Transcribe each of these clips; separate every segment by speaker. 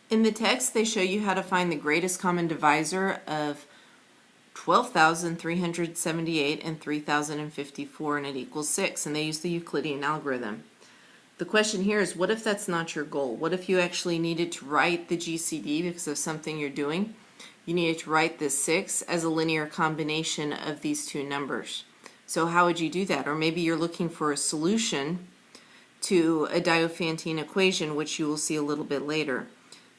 Speaker 1: In the text, they show you how to find the greatest common divisor of 12,378 and 3,054, and it equals 6, and they use the Euclidean algorithm. The question here is, what if that's not your goal? What if you actually needed to write the GCD because of something you're doing? You needed to write this 6 as a linear combination of these two numbers. So how would you do that? Or maybe you're looking for a solution to a Diophantine equation, which you will see a little bit later.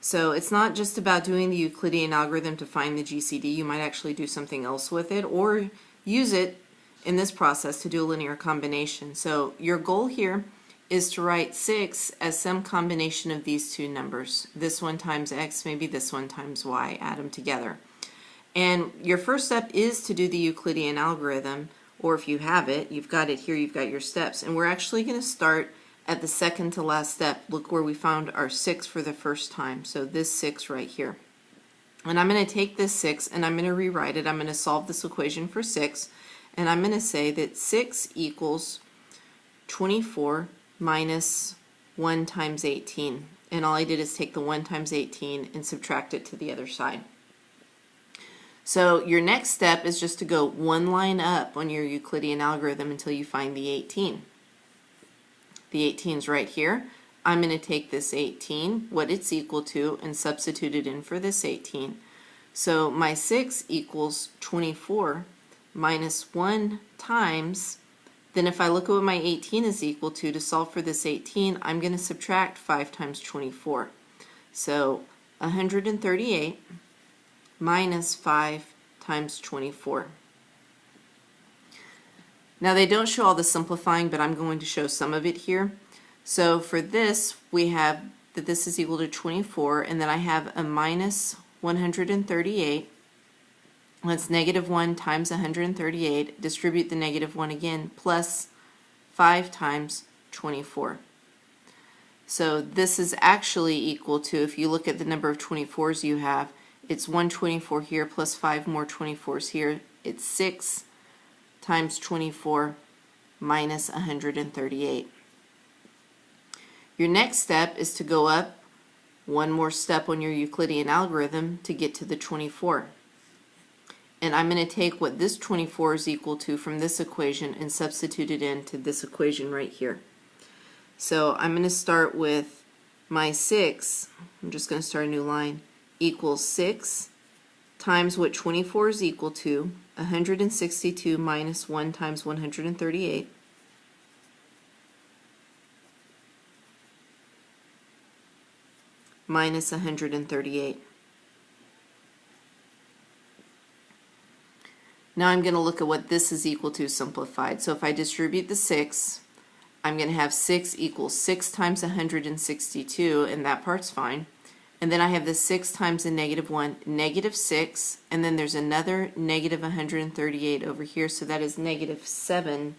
Speaker 1: So it's not just about doing the Euclidean algorithm to find the GCD. You might actually do something else with it or use it in this process to do a linear combination. So your goal here is to write 6 as some combination of these two numbers. This one times x, maybe this one times y, add them together. And your first step is to do the Euclidean algorithm, or if you have it, you've got it here, you've got your steps. And we're actually going to start at the second to last step. Look where we found our 6 for the first time. So this 6 right here. And I'm going to take this 6 and I'm going to rewrite it. I'm going to solve this equation for 6. And I'm going to say that 6 equals 24 minus 1 times 18. And all I did is take the 1 times 18 and subtract it to the other side. So your next step is just to go one line up on your Euclidean algorithm until you find the 18. The 18 is right here. I'm going to take this 18, what it's equal to, and substitute it in for this 18. So my 6 equals 24 minus 1 times, then if I look at what my 18 is equal to solve for this 18, I'm going to subtract 5 times 24. So 138 minus 5 times 24. Now they don't show all the simplifying, but I'm going to show some of it here. So for this, we have that this is equal to 24, and then I have a minus 138. That's negative 1 times 138. Distribute the negative 1 again, plus 5 times 24. So this is actually equal to, if you look at the number of 24s you have, it's 124 here plus 5 more 24s here. It's 6 times 24 minus 138. Your next step is to go up one more step on your Euclidean algorithm to get to the 24. And I'm going to take what this 24 is equal to from this equation and substitute it into this equation right here. So I'm going to start with my 6, I'm just going to start a new line, equals 6 times what 24 is equal to, 162 minus 1 times 138. Minus 138. Now I'm going to look at what this is equal to simplified. So if I distribute the 6, I'm going to have 6 equals 6 times 162, and that part's fine. And then I have the 6 times the negative 1, negative 6, and then there's another negative 138 over here, so that is negative 7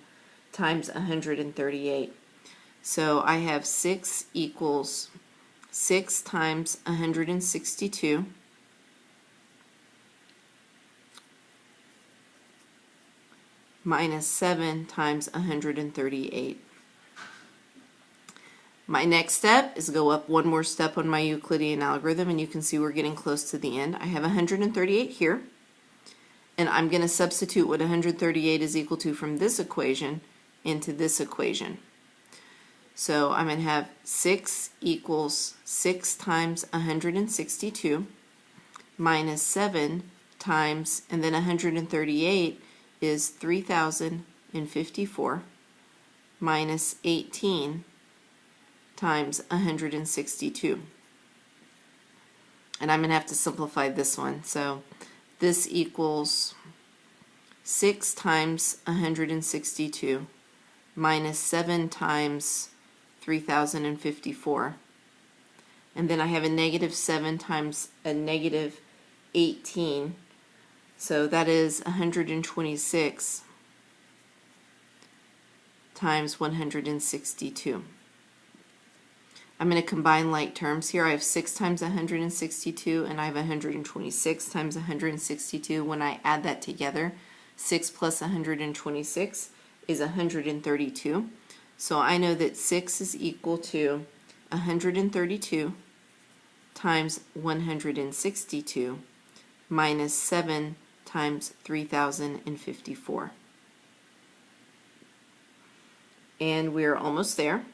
Speaker 1: times 138. So I have 6 equals 6 times 162 minus 7 times 138. My next step is go up one more step on my Euclidean algorithm, and you can see we're getting close to the end. I have 138 here, and I'm going to substitute what 138 is equal to from this equation into this equation. So I'm going to have 6 equals 6 times 162 minus 7 times, and then 138 is 3,054 minus 18 times 162. And I'm going to have to simplify this one. So this equals 6 times 162 minus 7 times 3,054. And then I have a negative 7 times a negative 18. So that is 126 times 162. I'm going to combine like terms here. I have 6 times 162 and I have 126 times 162. When I add that together, 6 plus 126 is 132. So I know that 6 is equal to 132 times 162 minus 7 times 3054. And we're almost there.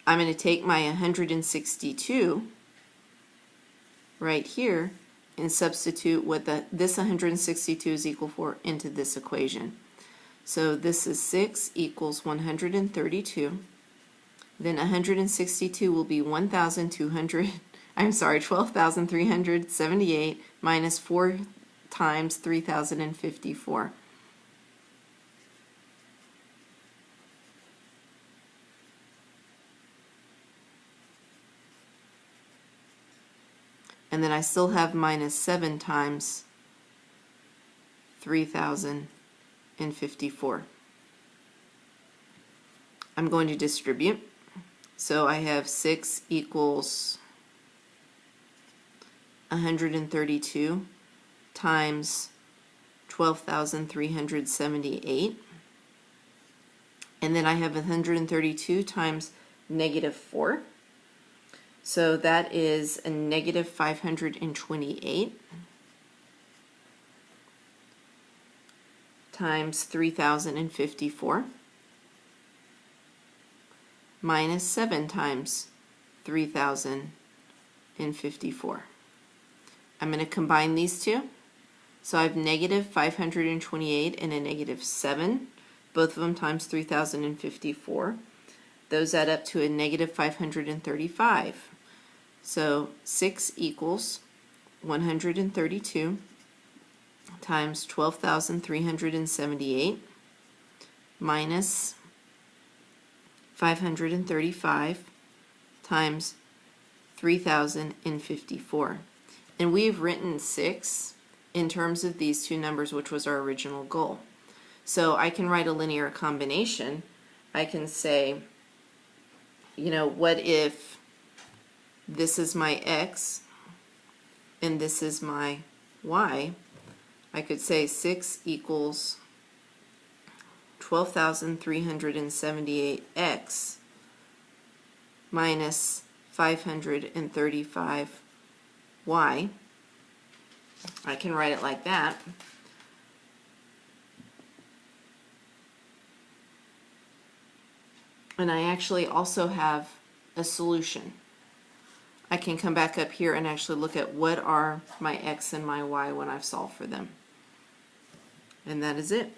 Speaker 1: I'm going to take my 162 right here and substitute what this 162 is equal for into this equation. So this is 6 equals 132. Then 162 will be 12,378 minus 4 times 3054. And then I still have minus 7 times 3054. I'm going to distribute. So I have 6 equals 132 times 12,378. And then I have 132 times negative 4. So that is a negative 528 times 3054 minus 7 times 3054. I'm going to combine these two. So I have negative 528 and a negative 7, both of them times 3054. Those add up to a negative 535. So 6 equals 132 times 12,378 minus 535 times 3,054. And we've written 6 in terms of these two numbers, which was our original goal. So I can write a linear combination. I can say, you know, what if this is my x and this is my y? I could say 6 equals 12,378x minus 535y. I can write it like that. And I actually also have a solution. I can come back up here and actually look at what are my x and my y when I've solved for them. And that is it.